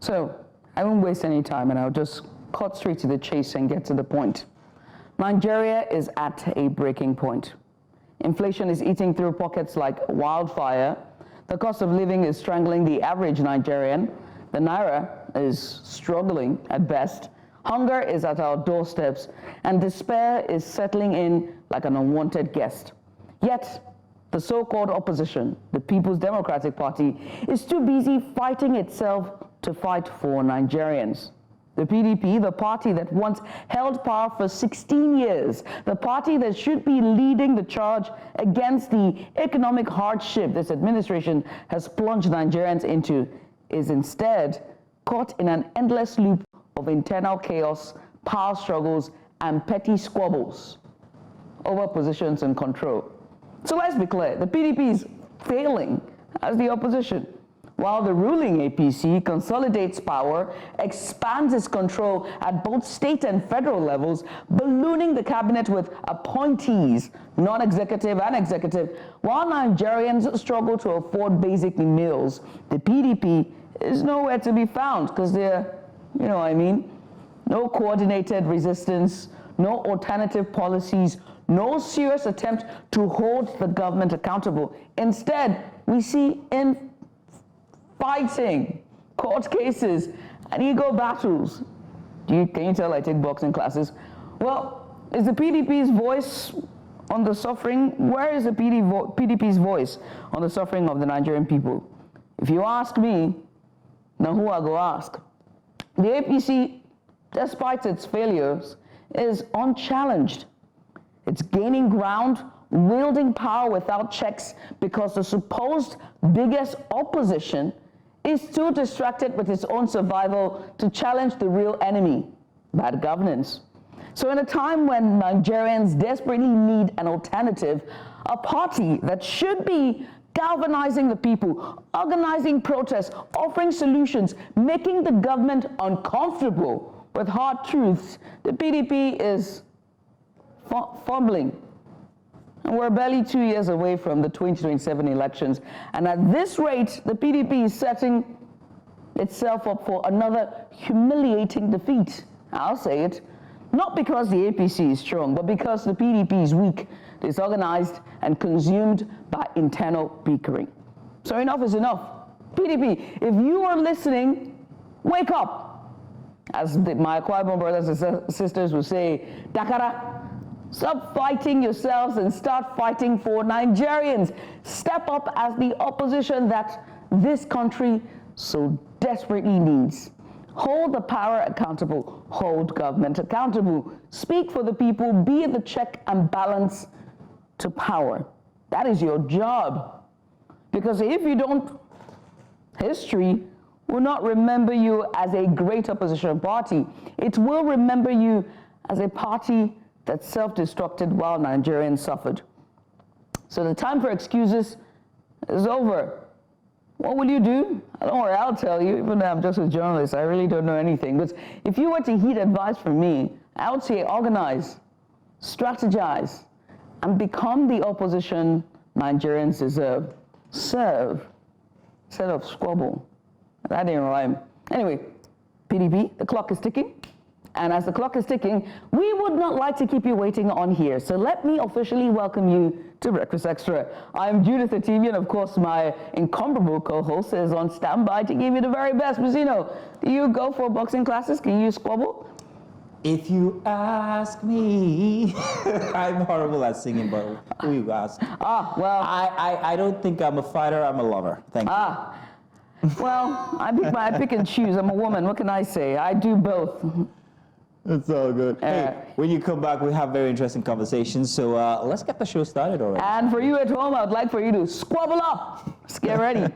So, I won't waste any time and I'll just cut straight to the chase and get to the point. Nigeria is at a breaking point. Inflation is eating through pockets like wildfire. The cost of living is strangling the average Nigerian. The naira is struggling at best. Hunger is at our doorsteps, and despair is settling in like an unwanted guest. Yet, the so-called opposition, the People's Democratic Party, is too busy fighting itself to fight for Nigerians. The PDP, the party that once held power for 16 years, the party that should be leading the charge against the economic hardship this administration has plunged Nigerians into, is instead caught in an endless loop of internal chaos, power struggles, and petty squabbles over positions and control. So let's be clear, the PDP is failing as the opposition, while the ruling APC consolidates power, expands its control at both state and federal levels, ballooning the cabinet with appointees, non-executive and executive, while Nigerians struggle to afford basic meals. The PDP is nowhere to be found because they're, you know what I mean, no coordinated resistance, no alternative policies, no serious attempt to hold the government accountable. Instead, we see fighting, court cases, and ego battles. Can you tell I take boxing classes? Well, is the PDP's voice on the suffering? Where is the PDP's voice on the suffering of the Nigerian people? If you ask me, now who I go ask? The APC, despite its failures, is unchallenged. It's gaining ground, wielding power without checks because the supposed biggest opposition is too distracted with its own survival to challenge the real enemy, bad governance. So in a time when Nigerians desperately need an alternative, a party that should be galvanizing the people, organizing protests, offering solutions, making the government uncomfortable with hard truths, the PDP is fumbling. And we're barely 2 years away from the 2027 elections. And at this rate, the PDP is setting itself up for another humiliating defeat. I'll say it. Not because the APC is strong, but because the PDP is weak, disorganized, and consumed by internal bickering. So enough is enough. PDP, if you are listening, wake up. As my Akwa Ibom brothers and sisters will say, Dakara, stop fighting yourselves and start fighting for Nigerians. Step up as the opposition that this country so desperately needs. Hold the power accountable. Hold government accountable. Speak for the people. Be the check and balance to power. That is your job. Because if you don't, history will not remember you as a great opposition party. It will remember you as a party that self-destructed while Nigerians suffered. So the time for excuses is over. What will you do? Don't worry, I'll tell you, even though I'm just a journalist, I really don't know anything. But if you were to heed advice from me, I would say organize, strategize, and become the opposition Nigerians deserve. Serve, instead of squabble. That didn't rhyme. Anyway, PDP, the clock is ticking. And as the clock is ticking, we would not like to keep you waiting on here. So let me officially welcome you to Breakfast Extra. I'm Judith Ativi, and of course my incomparable co-host is on standby to give you the very best. Mazino, do you go for boxing classes? Can you squabble? If you ask me, I'm horrible at singing, but who you ask? Well. I don't think I'm a fighter, I'm a lover. Thank you. Well, I pick and choose. I'm a woman. What can I say? I do both. It's all good. Hey, when you come back, we have very interesting conversations. So let's get the show started already. And for you at home, I would like for you to squabble up. Let's get ready.